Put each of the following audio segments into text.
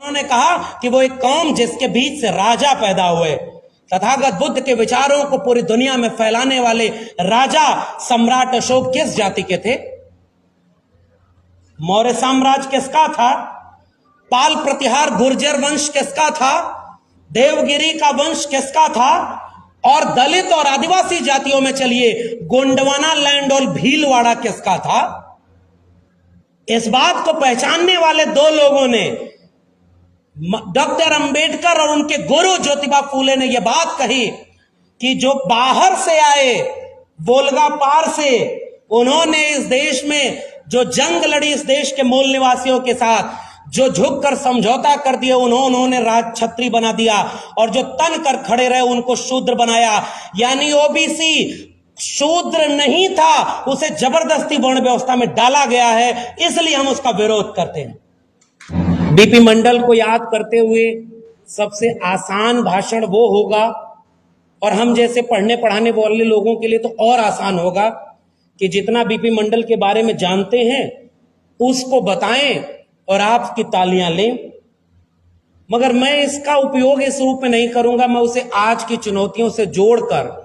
उन्होंने कहा कि वो एक कौम जिसके बीच से राजा पैदा हुए। तथागत बुद्ध के विचारों को पूरी दुनिया में फैलाने वाले राजा सम्राट अशोक किस जाति के थे? मौर्य साम्राज्य किसका था? पाल प्रतिहार गुर्जर वंश किसका था? देवगिरी का वंश किसका था? और दलित और आदिवासी जातियों में चलिए गोंडवाना लैंड और भीलवाड़ा किसका था? इस बात को पहचानने वाले दो लोगों ने, डॉक्टर अंबेडकर और उनके गुरु ज्योतिबा फूले ने यह बात कही कि जो बाहर से आए, वोल्गा पार से, उन्होंने इस देश में जो जंग लड़ी, इस देश के मूल निवासियों के साथ जो झुककर समझौता कर दिया, उन्होंने राज छत्री बना दिया, और जो तन कर खड़े रहे उनको शूद्र बनाया। यानी ओबीसी शूद्र नहीं था, उसे जबरदस्ती वर्ण व्यवस्था में डाला गया है, इसलिए हम उसका विरोध करते हैं। बीपी मंडल को याद करते हुए सबसे आसान भाषण वो होगा, और हम जैसे पढ़ने पढ़ाने वाले लोगों के लिए तो और आसान होगा कि जितना बीपी मंडल के बारे में जानते हैं उसको बताएं और आपकी तालियां लें। मगर मैं इसका उपयोग इस रूप में नहीं करूंगा, मैं उसे आज की चुनौतियों से जोड़कर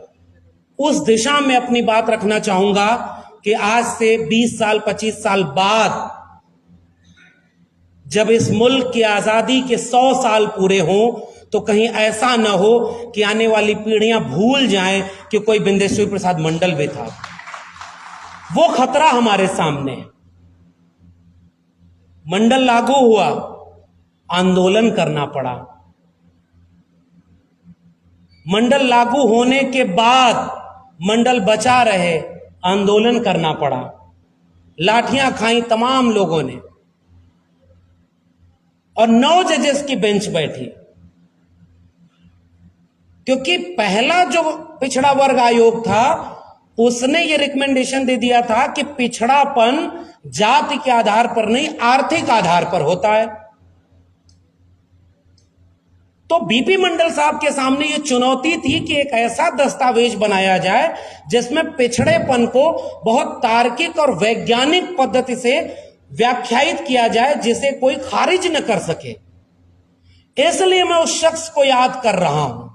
उस दिशा में अपनी बात रखना चाहूंगा कि आज से 20 साल 25 साल बाद जब इस मुल्क की आजादी के 100 साल पूरे हों तो कहीं ऐसा न हो कि आने वाली पीढ़ियां भूल जाएं कि कोई बिंदेश्वरी प्रसाद मंडल भी था। वो खतरा हमारे सामने है। मंडल लागू हुआ, आंदोलन करना पड़ा। मंडल लागू होने के बाद मंडल बचा रहे, आंदोलन करना पड़ा। लाठियां खाई तमाम लोगों ने, और 9 जजेस की बेंच बैठी, क्योंकि पहला जो पिछड़ा वर्ग आयोग था उसने ये रिकमेंडेशन दे दिया था कि पिछड़ापन जाति के आधार पर नहीं, आर्थिक आधार पर होता है। तो बीपी मंडल साहब के सामने ये चुनौती थी कि एक ऐसा दस्तावेज बनाया जाए जिसमें पिछड़ेपन को बहुत तार्किक और वैज्ञानिक पद्धति से व्याख्यायित किया जाए, जिसे कोई खारिज न कर सके। इसलिए मैं उस शख्स को याद कर रहा हूं,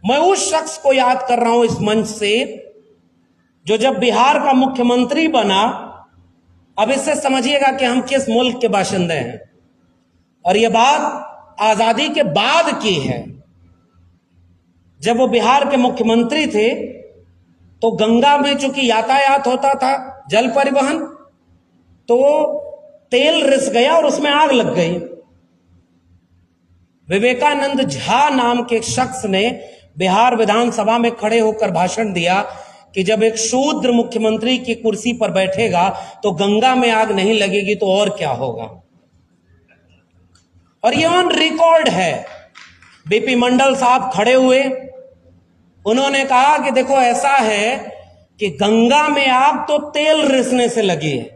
मैं उस शख्स को याद कर रहा हूं इस मंच से जो जब बिहार का मुख्यमंत्री बना, अब इससे समझिएगा कि हम किस मुल्क के बाशिंदे हैं, और यह बात आजादी के बाद की है। जब वो बिहार के मुख्यमंत्री थे तो गंगा में चूंकि यातायात होता था, जल परिवहन, तो तेल रिस गया और उसमें आग लग गई। विवेकानंद झा नाम के शख्स ने बिहार विधानसभा में खड़े होकर भाषण दिया कि जब एक शूद्र मुख्यमंत्री की कुर्सी पर बैठेगा तो गंगा में आग नहीं लगेगी तो और क्या होगा। और ये ऑन रिकॉर्ड है। बीपी मंडल साहब खड़े हुए, उन्होंने कहा कि देखो ऐसा है कि गंगा में आग तो तेल रिसने से लगी है,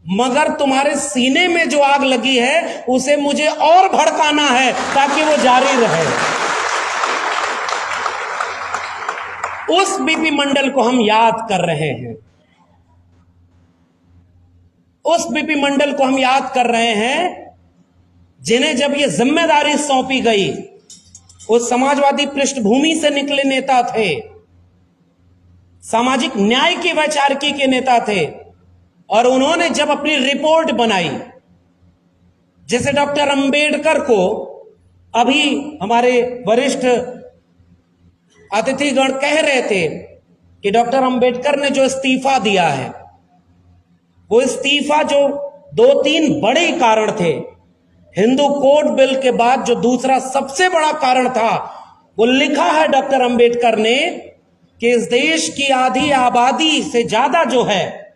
मगर तुम्हारे सीने में जो आग लगी है उसे मुझे और भड़काना है ताकि वो जारी रहे। उस बीपी मंडल को हम याद कर रहे हैं, उस बीपी मंडल को हम याद कर रहे हैं जिन्हें जब ये जिम्मेदारी सौंपी गई, उस समाजवादी पृष्ठभूमि से निकले नेता थे, सामाजिक न्याय की वैचारिकी के नेता थे, और उन्होंने जब अपनी रिपोर्ट बनाई, जैसे डॉक्टर अंबेडकर को अभी हमारे वरिष्ठ अतिथिगण कह रहे थे कि डॉक्टर अंबेडकर ने जो इस्तीफा दिया है, वो इस्तीफा जो 2-3 बड़े कारण थे, हिंदू कोड बिल के बाद जो दूसरा सबसे बड़ा कारण था, वो लिखा है डॉक्टर अंबेडकर ने कि इस देश की आधी आबादी से ज्यादा जो है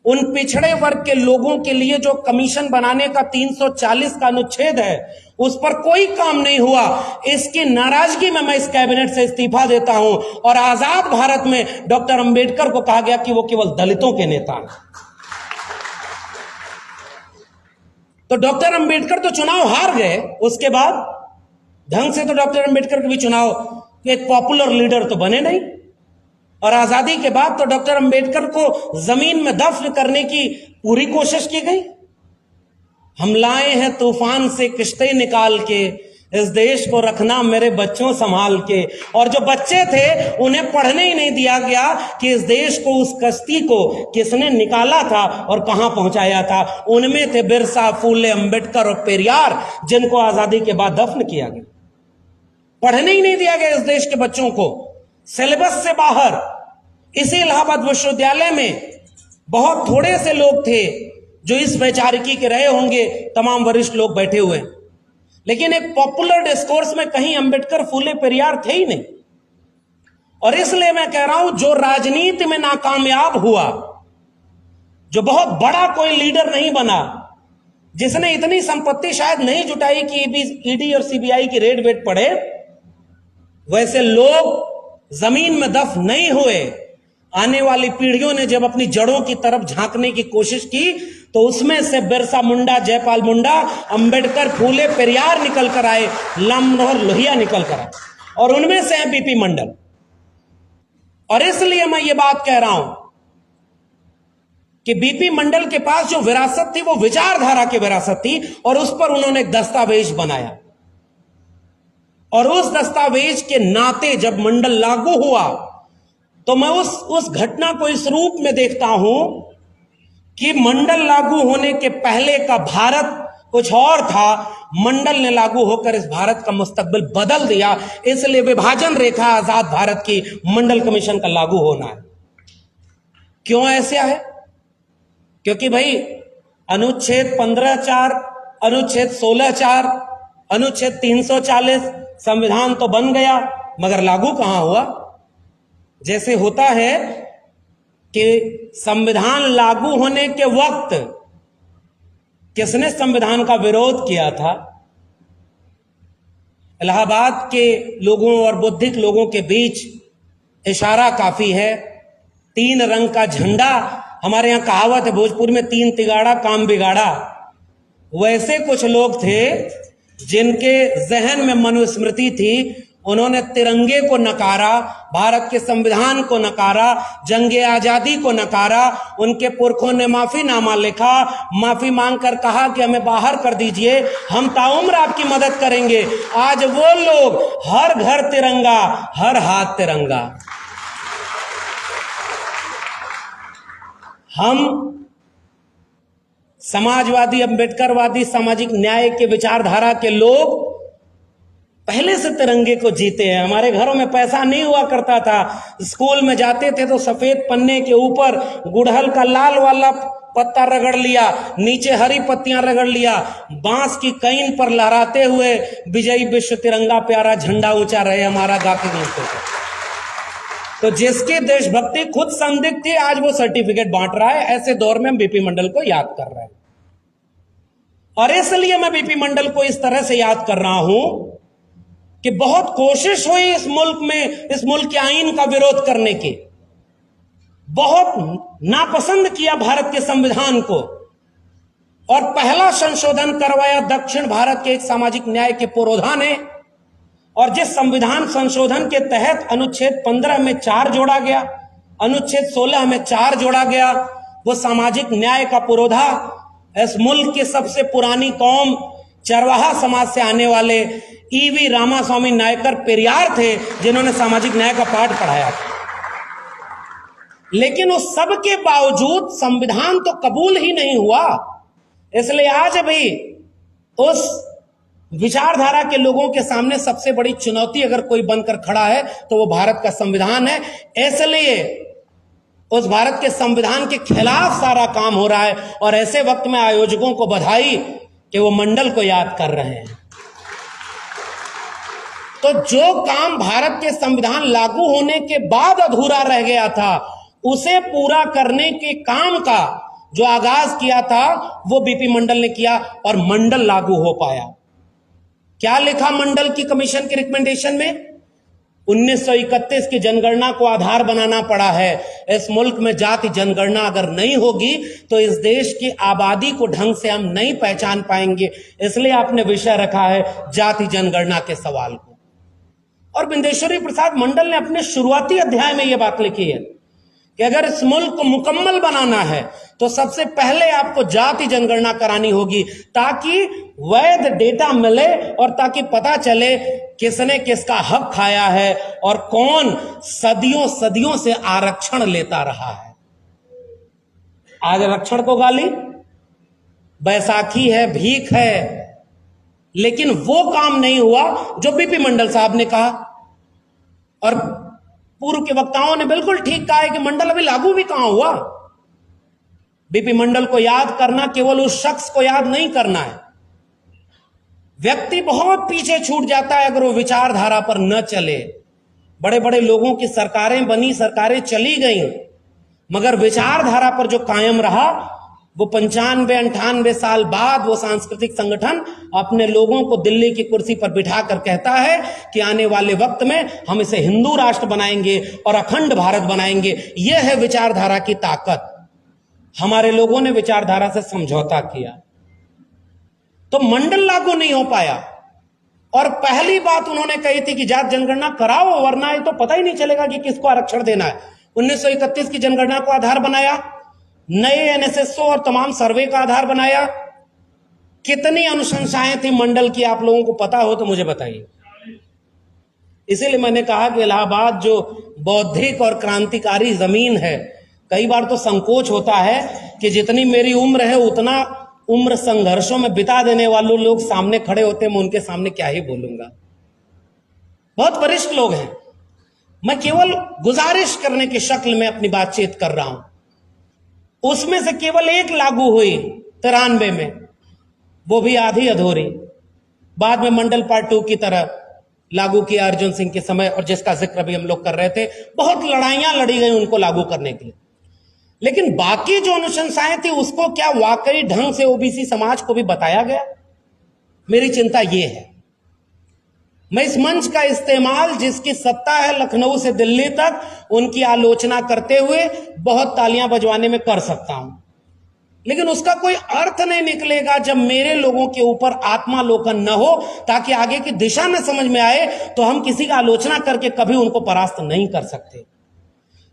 उन पिछड़े वर्ग के लोगों के लिए जो कमीशन बनाने का 340 का अनुच्छेद है उस पर कोई काम नहीं हुआ। इसकी नाराजगी में मैं इस कैबिनेट से इस्तीफा देता हूं। और आजाद भारत में डॉक्टर अंबेडकर को कहा गया कि वो केवल दलितों के नेता हैं। तो डॉक्टर अंबेडकर तो चुनाव हार गए, उसके बाद ढंग से तो डॉक्टर अंबेडकर के भी चुनाव एक पॉपुलर लीडर तो बने नहीं, और आजादी के बाद तो डॉक्टर अंबेडकर को जमीन में दफन करने की पूरी कोशिश की गई। हम लाए हैं तूफान से किश्ते निकाल के, इस देश को रखना मेरे बच्चों संभाल के। और जो बच्चे थे उन्हें पढ़ने ही नहीं दिया गया कि इस देश को, उस कश्ती को किसने निकाला था और कहां पहुंचाया था। उनमें थे बिरसा, फूले, अंबेडकर और पेरियार, जिनको आजादी के बाद दफन किया गया। पढ़ने ही नहीं दिया गया इस देश के बच्चों को, सिलेबस से बाहर। इसी इलाहाबाद विश्वविद्यालय में बहुत थोड़े से लोग थे जो इस वैचारिकी के रहे होंगे, तमाम वरिष्ठ लोग बैठे हुए हैं, लेकिन एक पॉपुलर डिस्कोर्स में कहीं अंबेडकर, फूले, पेरियार थे ही नहीं। और इसलिए मैं कह रहा हूं, जो राजनीति में नाकामयाब हुआ, जो बहुत बड़ा कोई लीडर नहीं बना, जिसने इतनी संपत्ति शायद नहीं जुटाई कि ईडी और सीबीआई की रेड वेट पड़े, वैसे लोग जमीन में दफन नहीं हुए। आने वाली पीढ़ियों ने जब अपनी जड़ों की तरफ झांकने की कोशिश की तो उसमें से बिरसा मुंडा, जयपाल मुंडा, अंबेडकर, फूले, पेरियार निकल कर आए, राम मनोहर लोहिया निकल कर आए, और उनमें से है बीपी मंडल। और इसलिए मैं ये बात कह रहा हूं कि बीपी मंडल के पास जो विरासत थी वो विचारधारा की विरासत थी, और उस पर उन्होंने एक दस्तावेज बनाया। और उस दस्तावेज के नाते जब मंडल लागू हुआ तो मैं उस घटना को इस रूप में देखता हूं कि मंडल लागू होने के पहले का भारत कुछ और था, मंडल ने लागू होकर इस भारत का मुस्तकबिल बदल दिया। इसलिए विभाजन रेखा आजाद भारत की मंडल कमीशन का लागू होना है। क्यों ऐसे है? क्योंकि भाई अनुच्छेद 15(4), अनुच्छेद 16(4), अनुच्छेद 340, संविधान तो बन गया मगर लागू कहां हुआ। जैसे होता है कि संविधान लागू होने के वक्त किसने संविधान का विरोध किया था? इलाहाबाद के लोगों और बौद्धिक लोगों के बीच इशारा काफी है। 3 रंग का झंडा, हमारे यहां कहावत है भोजपुर में, 3 तिगाड़ा काम बिगाड़ा। वैसे कुछ लोग थे जिनके जहन में मनुस्मृति थी, उन्होंने तिरंगे को नकारा, भारत के संविधान को नकारा, जंगे आजादी को नकारा। उनके पुरखों ने माफीनामा लिखा, माफी मांगकर कहा कि हमें बाहर कर दीजिए, हम ताउम्र आपकी मदद करेंगे। आज वो लोग हर घर तिरंगा, हर हाथ तिरंगा। हम समाजवादी, अंबेडकरवादी, सामाजिक न्याय के विचारधारा के लोग पहले से तिरंगे को जीते हैं। हमारे घरों में पैसा नहीं हुआ करता था, स्कूल में जाते थे तो सफेद पन्ने के ऊपर गुड़हल का लाल वाला पत्ता रगड़ लिया, नीचे हरी पत्तियां रगड़ लिया, बांस की कईन पर लहराते हुए विजयी विश्व तिरंगा प्यारा झंडा ऊंचा रहे हमारा, गाके गीतते थे। तो जिसकी देशभक्ति खुद संदिग्ध थी, आज वो सर्टिफिकेट बांट रहा है। ऐसे दौर में हम बीपी मंडल को याद कर रहे हैं। और इसलिए मैं बीपी मंडल को इस तरह से याद कर रहा हूं कि बहुत कोशिश हुई इस मुल्क में, इस मुल्क के आईन का विरोध करने की, बहुत नापसंद किया भारत के संविधान को, और पहला संशोधन करवाया दक्षिण भारत के एक सामाजिक न्याय के पुरोधा ने। और जिस संविधान संशोधन के तहत अनुच्छेद 15 में 4 जोड़ा गया, अनुच्छेद 16 में 4 जोड़ा गया, वो सामाजिक न्याय का पुरोधा इस मुल्क की सबसे पुरानी कौम चरवाहा समाज से आने वाले ईवी रामास्वामी नायकर पेरियार थे, जिन्होंने सामाजिक न्याय का पाठ पढ़ाया था। लेकिन उस सब के बावजूद संविधान तो कबूल ही नहीं हुआ। इसलिए आज भी उस विचारधारा के लोगों के सामने सबसे बड़ी चुनौती अगर कोई बनकर खड़ा है तो वो भारत का संविधान है। इसलिए उस भारत के संविधान के खिलाफ सारा काम हो रहा है। और ऐसे वक्त में आयोजकों को बधाई कि वो मंडल को याद कर रहे हैं। तो जो काम भारत के संविधान लागू होने के बाद अधूरा रह गया था, उसे पूरा करने के काम का जो आगाज किया था वो बीपी मंडल ने किया, और मंडल लागू हो पाया। क्या लिखा मंडल की कमीशन के रिकमेंडेशन में? 1931 की जनगणना को आधार बनाना पड़ा है। इस मुल्क में जाति जनगणना अगर नहीं होगी तो इस देश की आबादी को ढंग से हम नहीं पहचान पाएंगे। इसलिए आपने विषय रखा है जाति जनगणना के सवाल को। और बिंदेश्वरी प्रसाद मंडल ने अपने शुरुआती अध्याय में यह बात लिखी है कि अगर इस मुल्क को मुकम्मल बनाना है तो सबसे पहले आपको जाति जनगणना करानी होगी, ताकि वैध डेटा मिले और ताकि पता चले किसने किसका हक खाया है और कौन सदियों सदियों से आरक्षण लेता रहा है। आज आरक्षण को गाली, बैसाखी है, भीख है, लेकिन वो काम नहीं हुआ जो बीपी मंडल साहब ने कहा। और पूर्व के वक्ताओं ने बिल्कुल ठीक कहा है कि मंडल अभी लागू भी कहां हुआ। बीपी मंडल को याद करना केवल उस शख्स को याद नहीं करना है। व्यक्ति बहुत पीछे छूट जाता है अगर वो विचारधारा पर न चले। बड़े बड़े लोगों की सरकारें बनी, सरकारें चली गई, मगर विचारधारा पर जो कायम रहा वो 95-98 साल बाद वो सांस्कृतिक संगठन अपने लोगों को दिल्ली की कुर्सी पर बिठा कर कहता है कि आने वाले वक्त में हम इसे हिंदू राष्ट्र बनाएंगे और अखंड भारत बनाएंगे। यह है विचारधारा की ताकत। हमारे लोगों ने विचारधारा से समझौता किया तो मंडल लागू नहीं हो पाया। और पहली बात उन्होंने कही थी कि जात जनगणना कराओ, वरना ये तो पता ही नहीं चलेगा कि किसको आरक्षण देना है। 1931 की जनगणना को आधार बनाया, नए एनएसएसओ और तमाम सर्वे का आधार बनाया। कितनी अनुशंसाएं थी मंडल की, आप लोगों को पता हो तो मुझे बताइए। इसीलिए मैंने कहा कि इलाहाबाद जो बौद्धिक और क्रांतिकारी जमीन है, कई बार तो संकोच होता है कि जितनी मेरी उम्र है उतना उम्र संघर्षों में बिता देने वाले लोग सामने खड़े होते हैं, मैं उनके सामने क्या ही बोलूंगा। बहुत वरिष्ठ लोग हैं, मैं केवल गुजारिश करने की शक्ल में अपनी बातचीत कर रहा हूं। उसमें से केवल एक लागू हुई 93 में, वो भी आधी अधूरी। बाद में मंडल पार्ट 2 की तरह लागू किया अर्जुन सिंह के समय, और जिसका जिक्र भी हम लोग कर रहे थे। बहुत लड़ाइयां लड़ी गई उनको लागू करने के लिए, लेकिन बाकी जो अनुशंसाएं थी उसको क्या वाकई ढंग से ओबीसी समाज को भी बताया गया? मेरी चिंता ये है। मैं इस मंच का इस्तेमाल, जिसकी सत्ता है लखनऊ से दिल्ली तक, उनकी आलोचना करते हुए बहुत तालियां बजवाने में कर सकता हूं, लेकिन उसका कोई अर्थ नहीं निकलेगा जब मेरे लोगों के ऊपर आत्मालोकन न हो, ताकि आगे की दिशा न समझ में आए तो हम किसी का आलोचना करके कभी उनको परास्त नहीं कर सकते।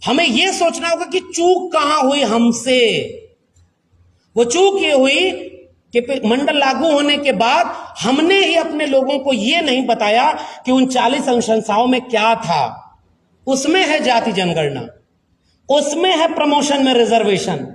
हमें यह सोचना होगा कि चूक कहां हुई हमसे। वो चूक ये हुई कि मंडल लागू होने के बाद हमने ही अपने लोगों को यह नहीं बताया कि उन 40 अनुशंसाओं में क्या था। उसमें है जाति जनगणना, उसमें है प्रमोशन में रिजर्वेशन,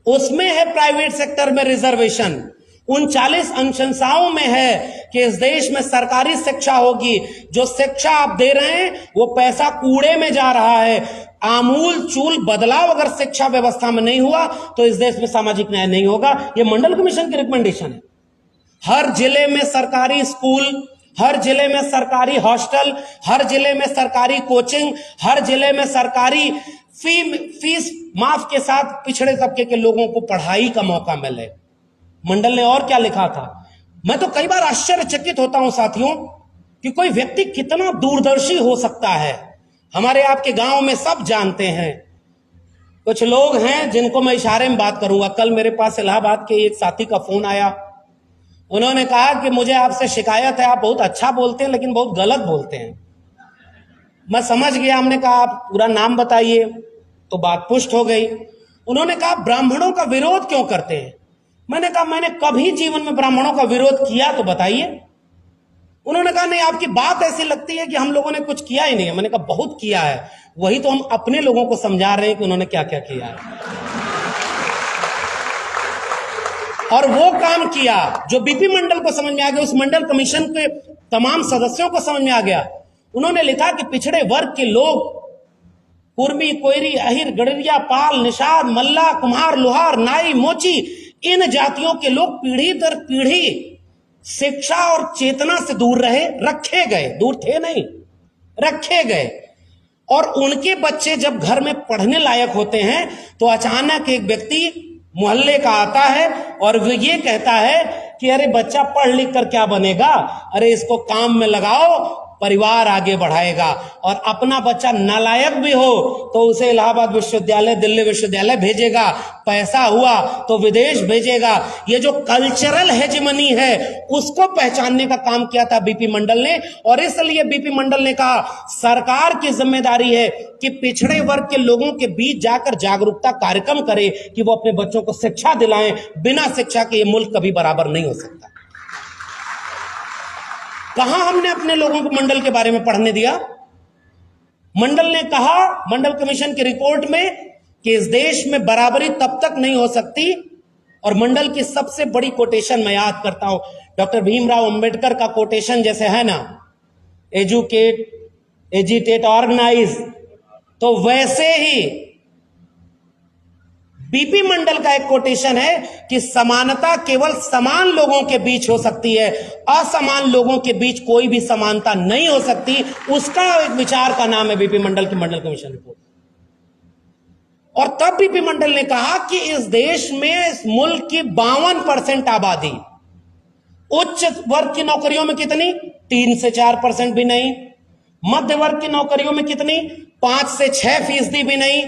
उसमें है प्राइवेट सेक्टर में रिजर्वेशन। उन 40 अनुशंसाओं में है कि इस देश में सरकारी शिक्षा होगी। जो शिक्षा आप दे रहे हैं वो पैसा कूड़े में जा रहा है। आमूल चूल बदलाव अगर शिक्षा व्यवस्था में नहीं हुआ तो इस देश में सामाजिक न्याय नहीं होगा। ये मंडल कमीशन की रिकमेंडेशन है। हर जिले में सरकारी स्कूल, हर जिले में सरकारी हॉस्टल, हर जिले में सरकारी कोचिंग, हर जिले में सरकारी फीस माफ के साथ पिछड़े तबके के लोगों को पढ़ाई का मौका मिले। मंडल ने और क्या लिखा था? मैं तो कई बार आश्चर्यचकित होता हूं साथियों कि कोई व्यक्ति कितना दूरदर्शी हो सकता है। हमारे आपके गांव में सब जानते हैं। कुछ लोग हैं जिनको मैं इशारे में बात करूंगा। कल मेरे पास इलाहाबाद के एक साथी का फोन आया। उन्होंने कहा कि मुझे आपसे शिकायत है, आप बहुत अच्छा बोलते हैं लेकिन बहुत गलत बोलते हैं। मैं समझ गया। हमने कहा आप पूरा नाम बताइए, तो बात पुष्ट हो गई। उन्होंने कहा ब्राह्मणों का विरोध क्यों करते हैं? मैंने कहा मैंने कभी जीवन में ब्राह्मणों का विरोध किया तो बताइए। उन्होंने कहा नहीं, आपकी बात ऐसी लगती है कि हम लोगों ने कुछ किया ही नहीं है। मैंने कहा बहुत किया है, वही तो हम अपने लोगों को समझा रहे हैं कि उन्होंने क्या क्या किया है। और वो काम किया जो बीपी मंडल को समझ में आ गया, उस मंडल कमीशन के तमाम सदस्यों को समझ में आ गया। उन्होंने लिखा कि पिछड़े वर्ग के लोग, कुर्मी, कोयरी, अहिर, गडरिया, पाल, निषाद, मल्ला, कुम्हार, लोहार, नाई, मोची, इन जातियों के लोग पीढ़ी दर पीढ़ी शिक्षा और चेतना से दूर रहे, रखे गए। दूर थे नहीं, रखे गए। और उनके बच्चे जब घर में पढ़ने लायक होते हैं तो अचानक एक व्यक्ति मोहल्ले का आता है और वो ये कहता है कि अरे बच्चा पढ़ लिख कर क्या बनेगा, अरे इसको काम में लगाओ परिवार आगे बढ़ाएगा। और अपना बच्चा नालायक भी हो तो उसे इलाहाबाद विश्वविद्यालय, दिल्ली विश्वविद्यालय भेजेगा, पैसा हुआ तो विदेश भेजेगा। ये जो कल्चरल हेजेमनी है उसको पहचानने का काम किया था बीपी मंडल ने। और इसलिए बीपी मंडल ने कहा सरकार की जिम्मेदारी है कि पिछड़े वर्ग के लोगों के बीच जाकर जागरूकता कार्यक्रम करे कि वो अपने बच्चों को शिक्षा दिलाएं। बिना शिक्षा के ये मुल्क कभी बराबर नहीं हो सकता। कहां हमने अपने लोगों को मंडल के बारे में पढ़ने दिया? मंडल ने कहा, मंडल कमीशन की रिपोर्ट में, कि इस देश में बराबरी तब तक नहीं हो सकती। और मंडल की सबसे बड़ी कोटेशन मैं याद करता हूं, डॉक्टर भीमराव अंबेडकर का कोटेशन जैसे है ना, एजुकेट, एजिटेट, ऑर्गेनाइज, तो वैसे ही बीपी मंडल का एक कोटेशन है कि समानता केवल समान लोगों के बीच हो सकती है, असमान लोगों के बीच कोई भी समानता नहीं हो सकती। उसका एक विचार का नाम है बीपी मंडल की मंडल कमीशन रिपोर्ट। और तब बीपी मंडल ने कहा कि इस देश में, इस मुल्क की 52% आबादी उच्च वर्ग की नौकरियों में कितनी? 3 से 4% भी नहीं। मध्य वर्ग की नौकरियों में कितनी? 5 से 6% भी नहीं।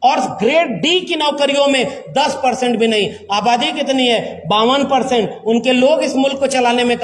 और ग्रेड डी की नौकरियों में 10% भी नहीं। आबादी कितनी है? 52%। उनके लोग इस मुल्क को चलाने में काम